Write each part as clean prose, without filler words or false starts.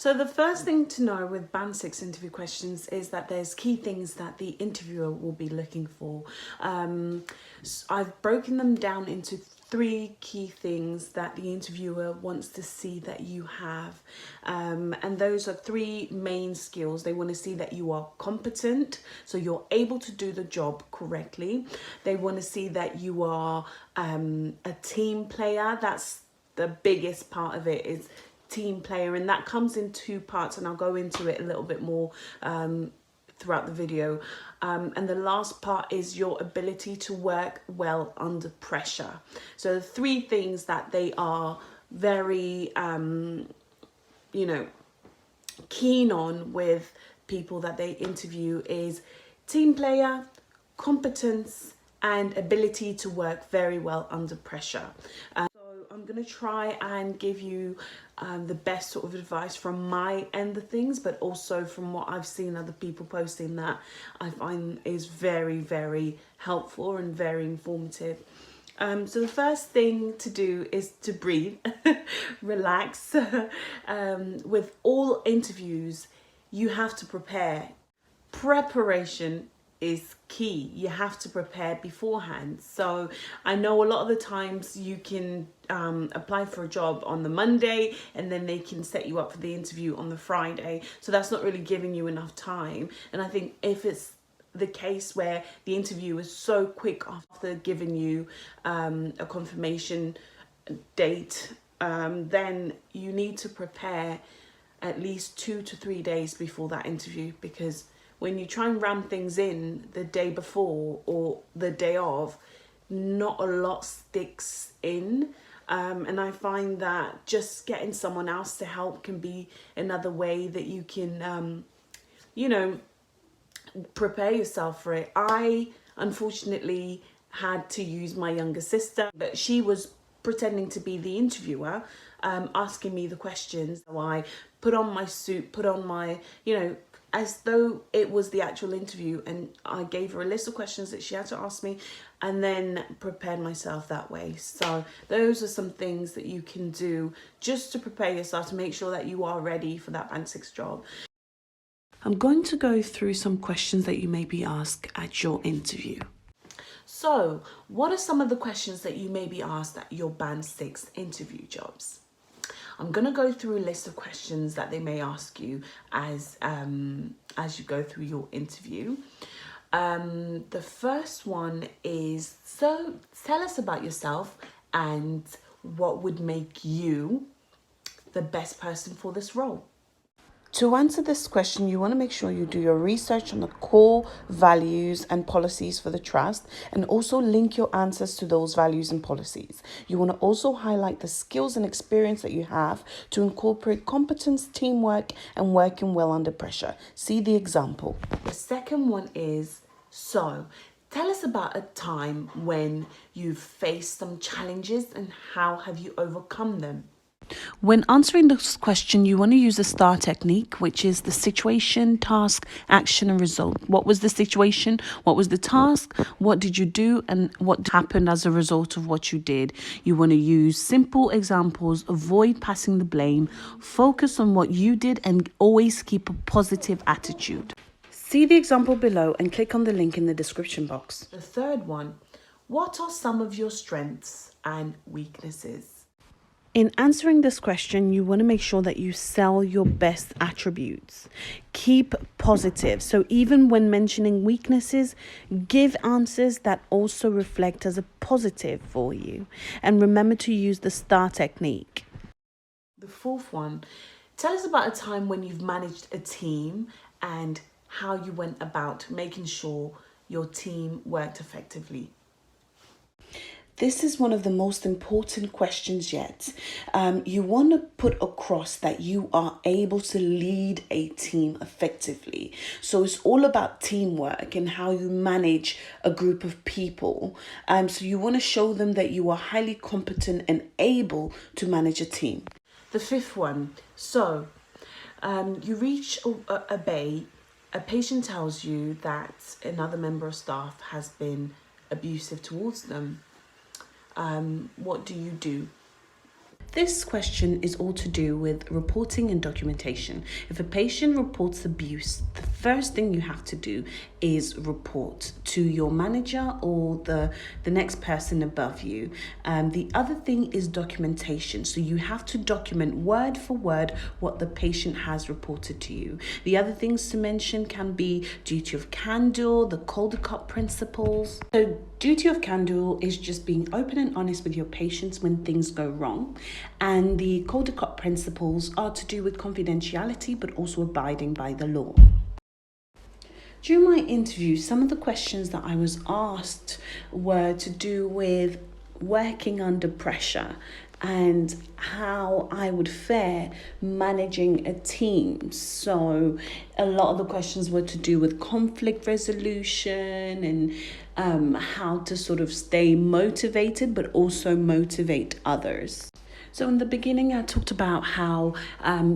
So the first thing to know with Band 6 interview questions is that there's key things that the interviewer will be looking for. I've broken them down into 3 key things that the interviewer wants to see that you have. And those are 3 main skills. They want to see that you are competent, so you're able to do the job correctly. They want to see that you are a team player. That's the biggest part of it, is team player, and that comes in 2 parts, and I'll go into it a little bit more throughout the video. And the last part is your ability to work well under pressure. So the 3 things that they are very keen on with people that they interview is team player, competence, and ability to work very well under pressure. I'm going to try and give you the best sort of advice from my end of things, but also from what I've seen other people posting that I find is very, very helpful and very informative. So the first thing to do is to breathe, relax. With all interviews, you have to prepare. Preparation is key. You have to prepare beforehand. So I know a lot of the times you can apply for a job on the Monday and then they can set you up for the interview on the Friday. So that's not really giving you enough time. And I think if it's the case where the interview is so quick after giving you a confirmation date, then you need to prepare at least 2 to 3 days before that interview, because when you try and ram things in the day before or the day of, not a lot sticks in. And I find that just getting someone else to help can be another way that you can, prepare yourself for it. I unfortunately had to use my younger sister, but she was pretending to be the interviewer, asking me the questions. So I put on my suit, put on my, as though it was the actual interview, and I gave her a list of questions that she had to ask me and then prepared myself that way. So those are some things that you can do just to prepare yourself to make sure that you are ready for that Band 6 job. I'm going to go through some questions that you may be asked at your interview. So what are some of the questions that you may be asked at your Band 6 interview jobs? I'm going to go through a list of questions that they may ask you as you go through your interview. The first one is, so tell us about yourself and what would make you the best person for this role. To answer this question, you want to make sure you do your research on the core values and policies for the trust, and also link your answers to those values and policies. You want to also highlight the skills and experience that you have to incorporate competence, teamwork, and working well under pressure. See the example. The second one is, so tell us about a time when you've faced some challenges and how have you overcome them. When answering this question, you want to use the STAR technique, which is the situation, task, action, and result. What was the situation? What was the task? What did you do? And what happened as a result of what you did? You want to use simple examples, avoid passing the blame, focus on what you did, and always keep a positive attitude. See the example below and click on the link in the description box. The third one, what are some of your strengths and weaknesses? In answering this question, you want to make sure that you sell your best attributes. Keep positive. So even when mentioning weaknesses, give answers that also reflect as a positive for you. And remember to use the STAR technique. The fourth one, tell us about a time when you've managed a team and how you went about making sure your team worked effectively. This is one of the most important questions yet. You want to put across that you are able to lead a team effectively. So it's all about teamwork and how you manage a group of people. So you want to show them that you are highly competent and able to manage a team. The fifth one. So you reach a bay. A patient tells you that another member of staff has been abusive towards them. What do you do? This question is all to do with reporting and documentation. If a patient reports abuse, the first thing you have to do is report to your manager or the next person above you. The other thing is documentation. So you have to document word for word what the patient has reported to you. The other things to mention can be duty of candor, the Caldecott principles. So duty of candor is just being open and honest with your patients when things go wrong. And the Caldecott principles are to do with confidentiality, but also abiding by the law. During my interview, some of the questions that I was asked were to do with working under pressure and how I would fare managing a team. So a lot of the questions were to do with conflict resolution and how to sort of stay motivated, but also motivate others. So in the beginning, I talked about how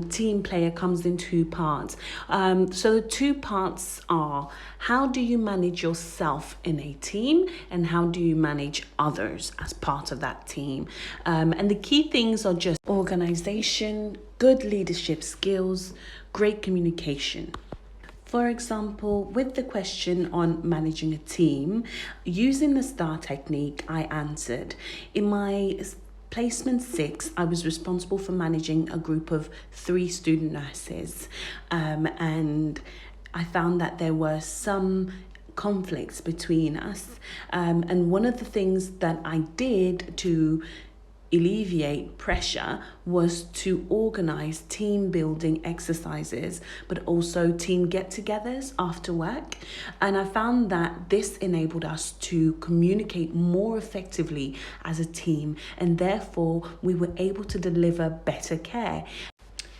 team player comes in two parts. So the two parts are, how do you manage yourself in a team and how do you manage others as part of that team? And the key things are just organization, good leadership skills, great communication. For example, with the question on managing a team, using the STAR technique, I answered. In my placement 6, I was responsible for managing a group of 3 student nurses, and I found that there were some conflicts between us, and one of the things that I did to alleviate pressure was to organize team building exercises, but also team get-togethers after work. And I found that this enabled us to communicate more effectively as a team, and therefore we were able to deliver better care.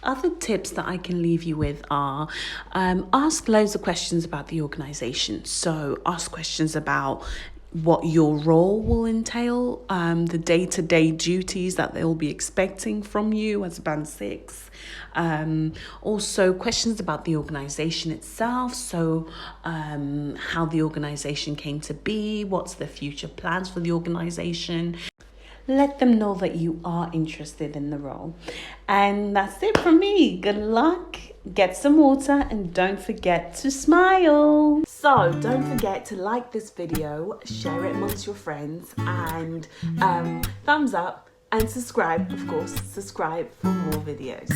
Other tips that I can leave you with are ask loads of questions about the organization. So ask questions about what your role will entail, the day-to-day duties that they'll be expecting from you as a band 6. Also questions about the organization itself. So how the organization came to be, what's the future plans for the organization. Let them know that you are interested in the role. And that's it from me. Good luck, get some water, and don't forget to smile. So don't forget to like this video, share it amongst your friends, and thumbs up, and subscribe, of course, subscribe for more videos.